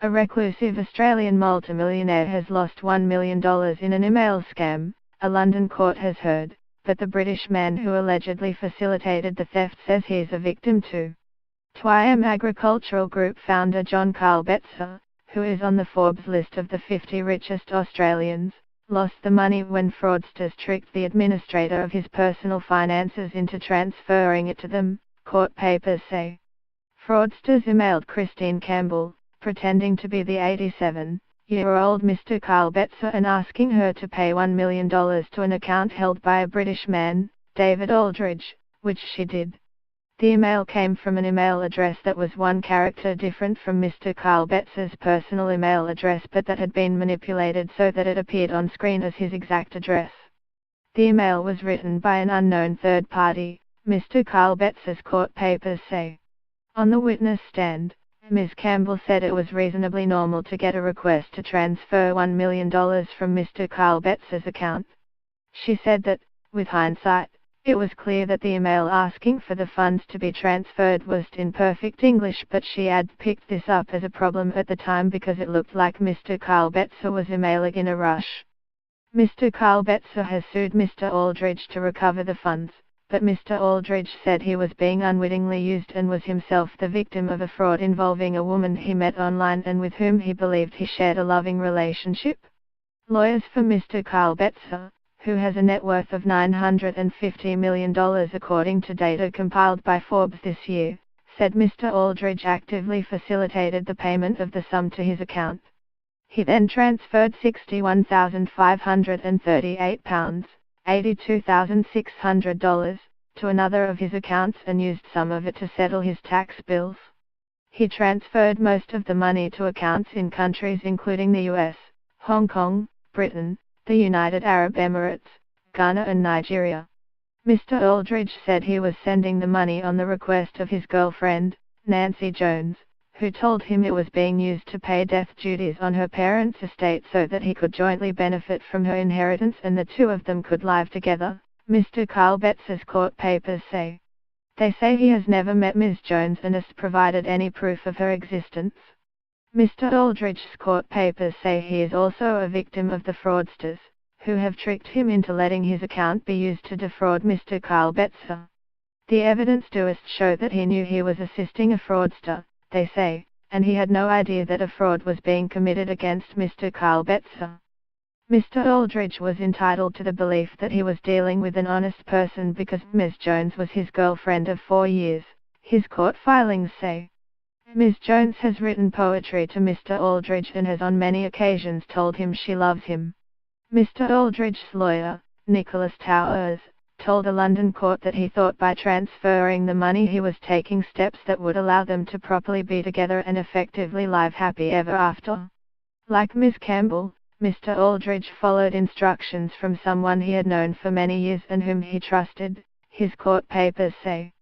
A reclusive Australian multimillionaire has lost $1 million in an email scam, a London court has heard, but the British man who allegedly facilitated the theft says he is a victim too. TWIM Agricultural Group founder John Carl Betzer, who is on the Forbes list of the 50 richest Australians, lost the money when fraudsters tricked the administrator of his personal finances into transferring it to them, court papers say. Fraudsters emailed Christine Campbell, pretending to be the 87-year-old Mr. Carl Betzer and asking her to pay $1 million to an account held by a British man, David Aldridge, which she did. The email came from an email address that was one character different from Mr. Carl Betzer's personal email address, but that had been manipulated so that it appeared on screen as his exact address. The email was written by an unknown third party, Mr. Carl Betzer's court papers say. On the witness stand, Ms. Campbell said it was reasonably normal to get a request to transfer $1 million from Mr. Carl Betzer's account. She said that, with hindsight, it was clear that the email asking for the funds to be transferred was in perfect English, but she had picked this up as a problem at the time because it looked like Mr. Carl Betzer was emailing in a rush. Mr. Carl Betzer has sued Mr. Aldridge to recover the funds, but Mr. Aldridge said he was being unwittingly used and was himself the victim of a fraud involving a woman he met online and with whom he believed he shared a loving relationship. Lawyers for Mr. Carl Betzer, who has a net worth of $950 million according to data compiled by Forbes this year, said Mr. Aldridge actively facilitated the payment of the sum to his account. He then transferred £61,538, $82,600, to another of his accounts and used some of it to settle his tax bills. He transferred most of the money to accounts in countries including the US, Hong Kong, Britain, the United Arab Emirates, Ghana and Nigeria. Mr. Aldridge said he was sending the money on the request of his girlfriend, Nancy Jones, who told him it was being used to pay death duties on her parents' estate so that he could jointly benefit from her inheritance and the two of them could live together, Mr. Carl Betzer's court papers say. They say he has never met Ms. Jones and has provided any proof of her existence. Mr. Aldridge's court papers say he is also a victim of the fraudsters, who have tricked him into letting his account be used to defraud Mr. Carl Betzer. The evidence does show that he knew he was assisting a fraudster, they say, and he had no idea that a fraud was being committed against Mr. Carl Betzer. Mr. Aldridge was entitled to the belief that he was dealing with an honest person because Ms. Jones was his girlfriend of 4 years, his court filings say. Ms. Jones has written poetry to Mr. Aldridge and has on many occasions told him she loves him. Mr. Aldridge's lawyer, Nicholas Towers, told a London court that he thought by transferring the money he was taking steps that would allow them to properly be together and effectively live happy ever after. Like Ms. Campbell, Mr. Aldridge followed instructions from someone he had known for many years and whom he trusted, his court papers say.